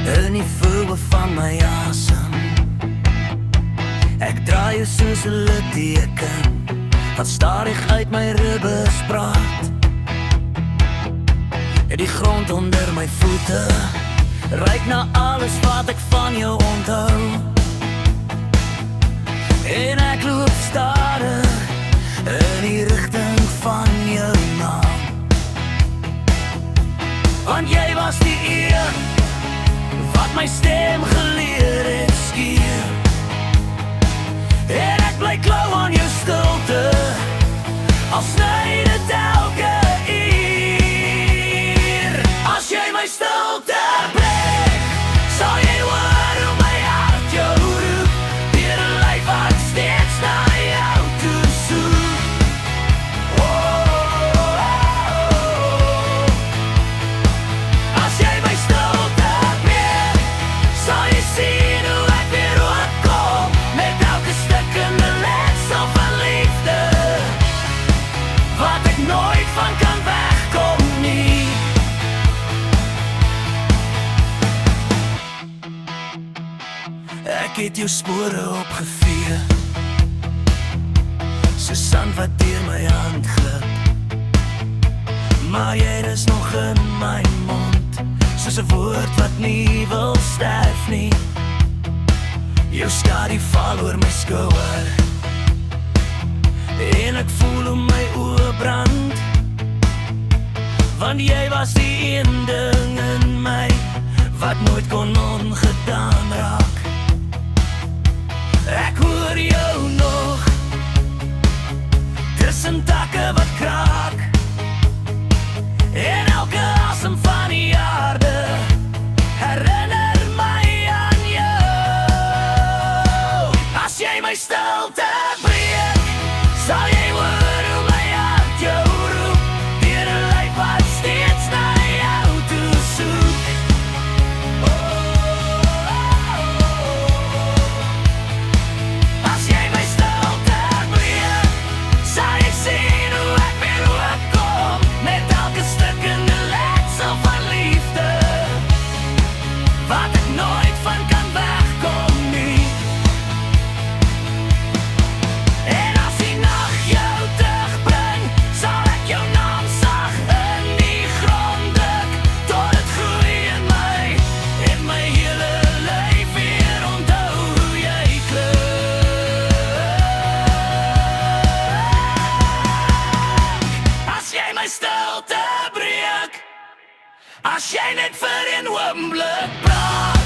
in die voel van my asem. Ek draai jou soos 'n litteken wat stadig uit my ribbes praat. En die grond onder my voete ruik na alles wat ek van jou onthou. En ek loop stadig in die rigting van jou naam, want jy was die een wat my stem geleer het skeer. En ek bly klou aan jou stilte, al sny dit elke uur. As jy my stilte breek, sal jy hoor hoe my hart jou roep, deur 'n lyf wat steeds na jou toe soek. As jy my stilte breek, sal jy sien hoe ek weer opkom, met elke stikkende letsel van liefde, wat ek nooit van kan wegkom nie. Ek het jou spore opgevee, so sand wat deur my hand glip, maar jy is nog in my mond, soos 'n woord wat nie wil sterf nie. Jou skadu val oor my skouer, en ek voel hoe my oë brand, want jy was die een ding in my wat nooit kon ongedaan raak. Ek hoor jou nog tussen takke wat kraak, en elke asem van die aarde herinner my aan jou. As jy my stilte breek, sal jy hoor hoe my hart jou roep, deur 'n lyf wat steeds na jou toe soek. As jy my stilte breek, sal jy sien hoe ek weer opkom, met elke stikkende letsel van liefde, wat ek nooit van kan wegkom nie. En as die nag jou terugbring, sal ek jou naam sag in die grond druk, tot het groei in my hele lyf weer onthou hoe jy klink. As jy my stilte breek, as jy net vir 'n oomblik praat,